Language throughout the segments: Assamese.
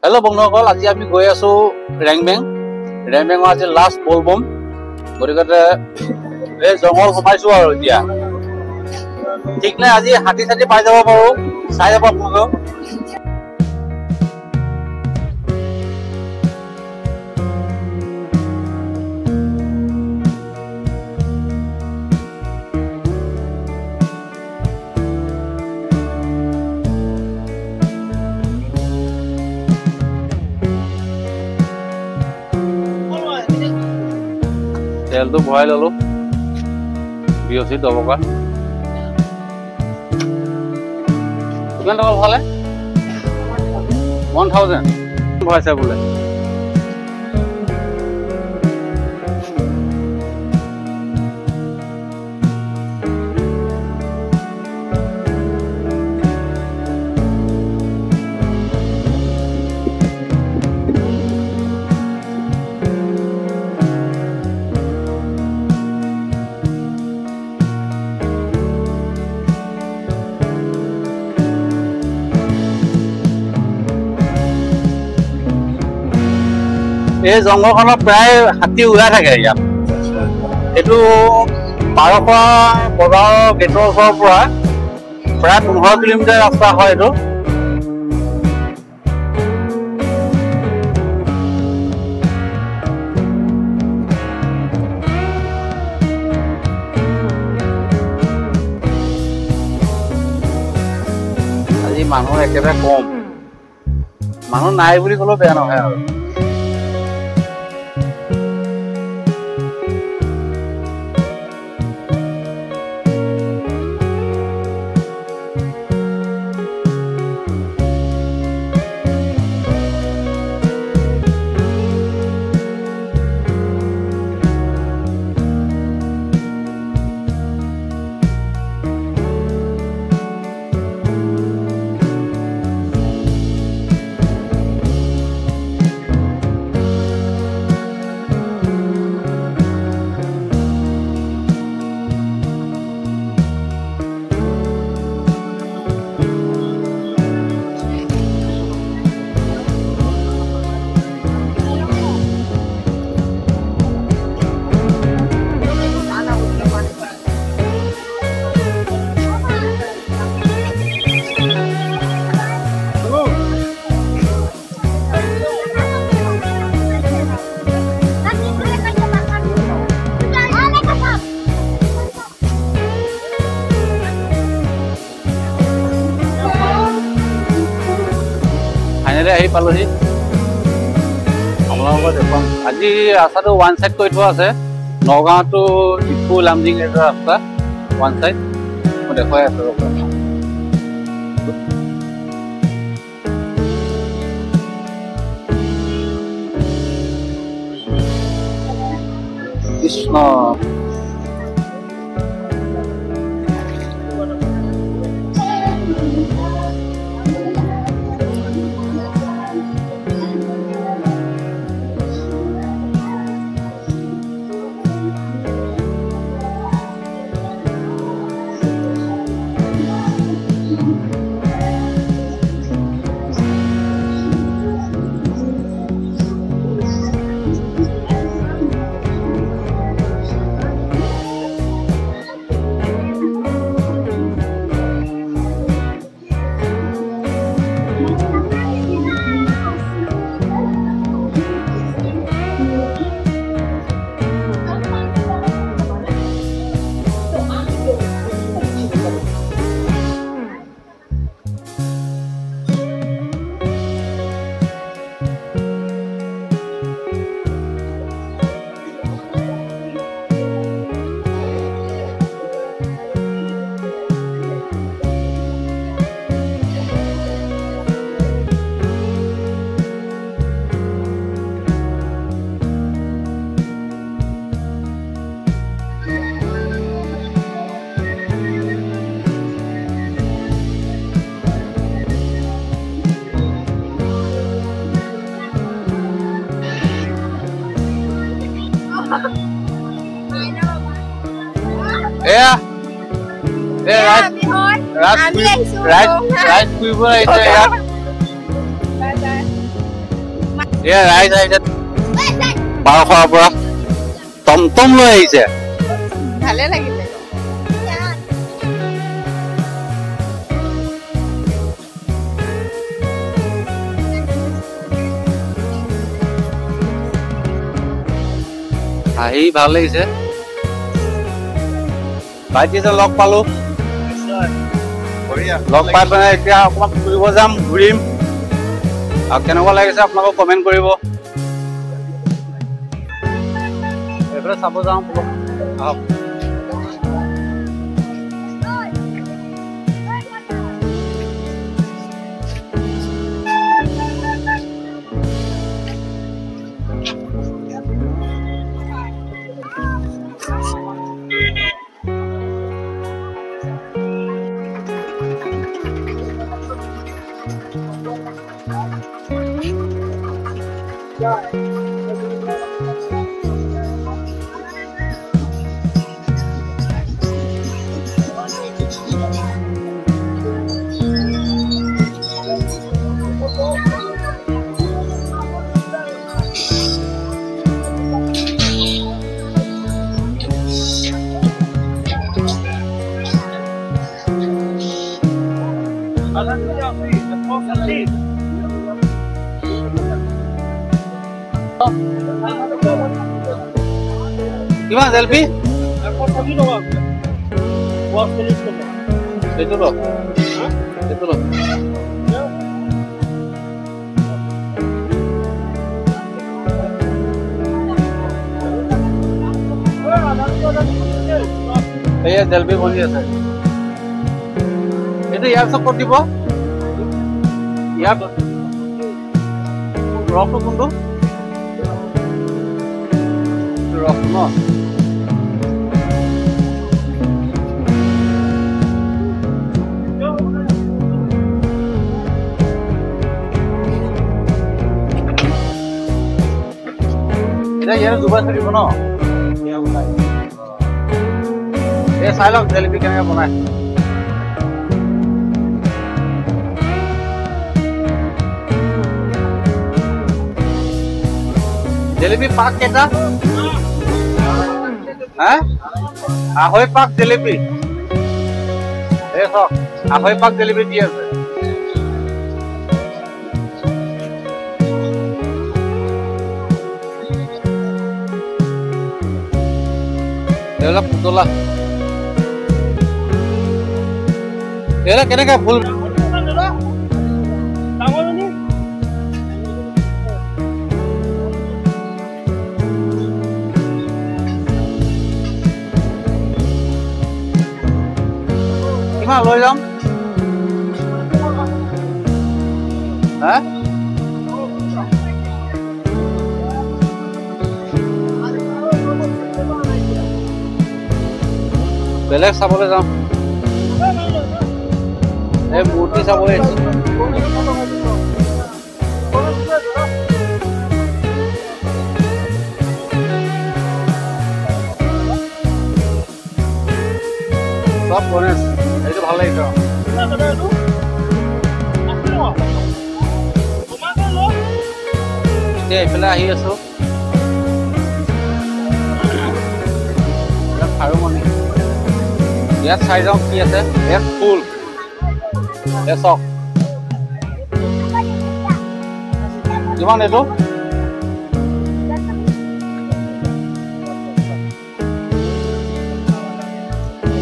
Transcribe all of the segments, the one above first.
हेलो बंधुসকল আজি আমি গৈ আছো ৰেংবেং আজি লাষ্ট বলবম গৰিকতে এই জংগল সোমাইছো আৰু এতিয়া ঠিক নাই আজি হাতী সাথী পাই যাব পাৰো চাই যাব আপোনালোক तेल तो भराई ललो बिओसी दबका किमान टका भराले 1000 भराइছে बोले এই জংগলখনত প্ৰায় হাতী উলাই থাকে ইয়াত এটো 12 বজাৰ গেটৰ ওচৰৰ পৰা প্ৰায় 15 কিলোমিটাৰ ৰাস্তা হয় এটো আজি মানুহ একেবাৰে কম মানুহ নাই বুলি ক'লেও বেয়া নহয় আৰু আহি পালোহি আপোনালোকৰ দেখুৱাম আজি ৰাস্তাটো ওৱান সাইড কৰি থোৱা আছে নগাঁও টু ডিফু লামডিং এৰ ৰাস্তা ওৱান সাইড মই দেখুৱাই আছো কৃষ্ণ Yeah. Right. এয়া ৰাইজ আহিছে 1200ৰ পৰা টমটম লৈ আহিছে ভালে লাগিলে আহি ভাল লাগিছে ভাইটিহঁতক লগ পালো লগ পাই পেলাই এতিয়া অকণমান ফুৰিব যাম ঘূৰিম আৰু কেনেকুৱা লাগিছে আপোনালোকক কমেণ্ট কৰিব এইফালে চাব যাওঁ আহক কিমান জেলপি এইটো ল এইটো ল এয়া জেলপি বনি আছে এইটো ইয়াৰ পিছত ক'ত দিব ইয়াৰ ৰসটো কোনটো ৰস ন এতিয়া ইয়াৰ দুবাৰ থাকিব ন এই চাই লওক জেলেপি কেনেকে বনায় জেলেপি পাক কেইটা হা আঢ়ৈ পাক জেলেপি এই চাওক আঢ়ৈ পাক জেলেপি দি আছে এইবিলাক পুতলা এইবিলাক কেনেকে ফুল কিমান লৈ যাম হা বেলেগ চাবলৈ যাম এই মূৰ্তি চাবলৈ সব গণেশ এইটো ভাল লাগিছে এতিয়া এইফালে আহি আছো খাৰুমণি ইয়াত চাই যাওঁ কি আছে ইয়াত ফুল চাওক কিমান এইটো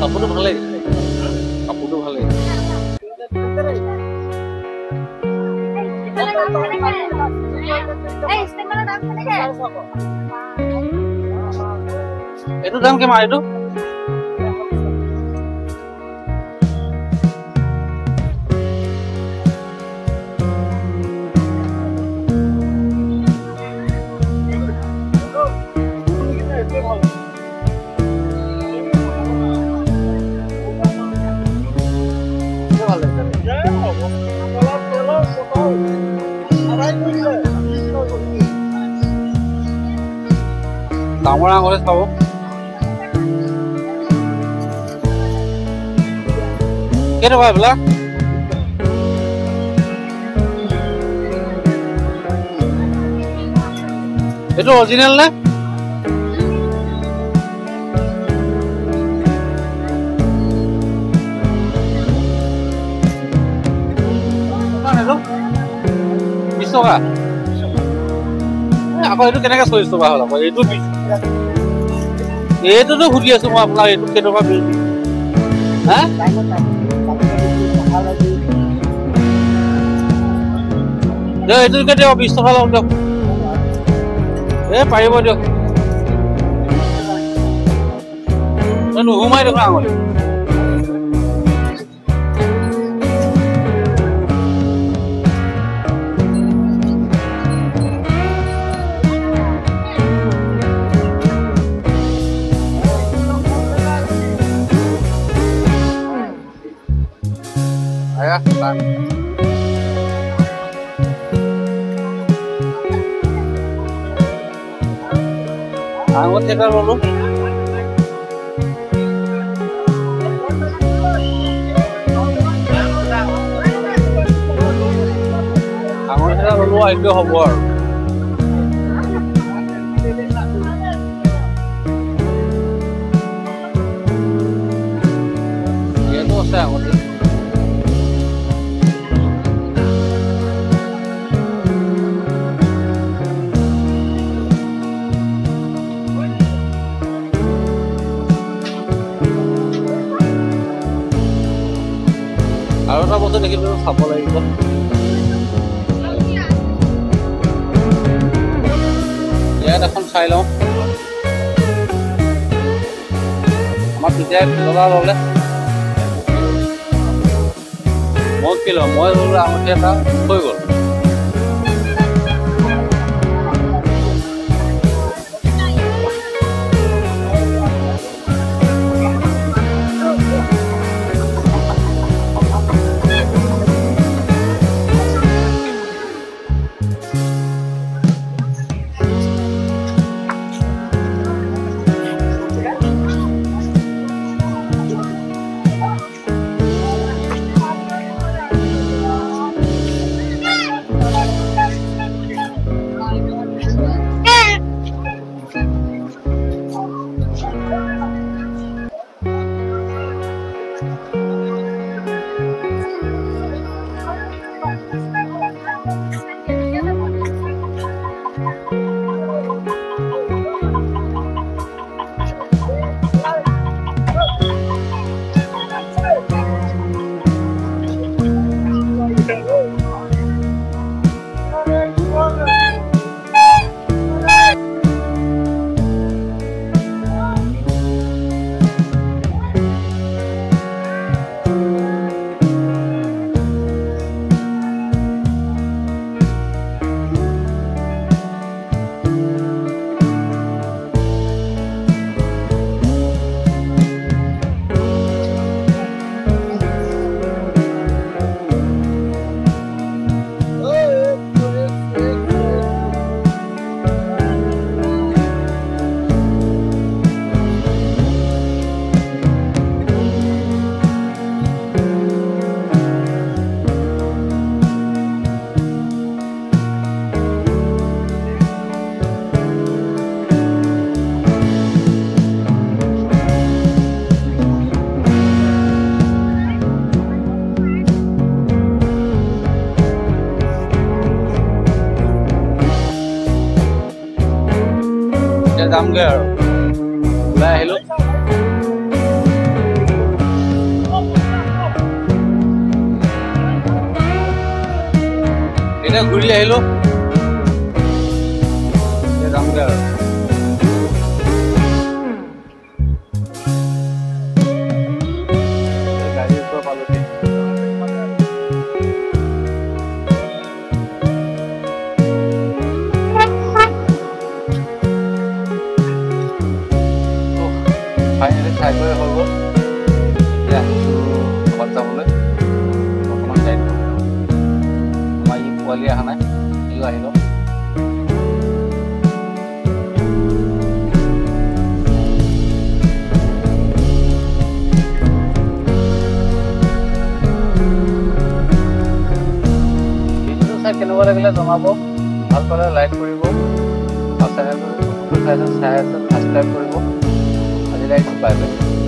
কাপোৰটো ভাল লাগিছে কাপোৰটো ভাল লাগিছে এইটো দাম কিমান এইটো ডাঙৰ আঙুলি চাব কেইটকা এইবিলাক এইটো অৰিজিনেল নে? $20 আকৌ এইটো কেনেকে $40 হ'ল আকৌ এইটো এইটোতো সুধি আছো মই আপোনাক এইটো কেইটকা বিল হা এইটোকে দিয়ক $20 লওক দিয়ক পাৰিব দিয়ক নুসুমাই দেখোন আগলৈ আঙুৰ এটা ললো এইটো হ'ব আৰু এইটো আছে আঙুৰ আৰু এটা বস্তু দেখিলো চাব লাগিব ইয়াত এখন চাই লওঁ আমাৰ পিতাই $20 ল'লে মই কি লওঁ মই ল'লো আঙুঠি এটা হৈ গ'ল যামগে আৰু ওলাই আহিলো এতিয়া ঘূৰি আহিলো যামগে আৰু গাড়ীৰ পৰা পালো ফাইনেলি চাই গৈ হৈ গ'ল এতিয়া আহিছোঁ ঘৰত যাবলৈ অকণমান টাইম আমাৰ ই পোৱালি অহা নাই ইও আহিল ভিডিঅ'টো চাই কেনেকুৱা লাগিলে জনাব ভাল পালে লাইক কৰিব আৰু চেনেল চাই আছে, ছাবস্ক্ৰাইব কৰিব। আজিলৈ বাই বাই।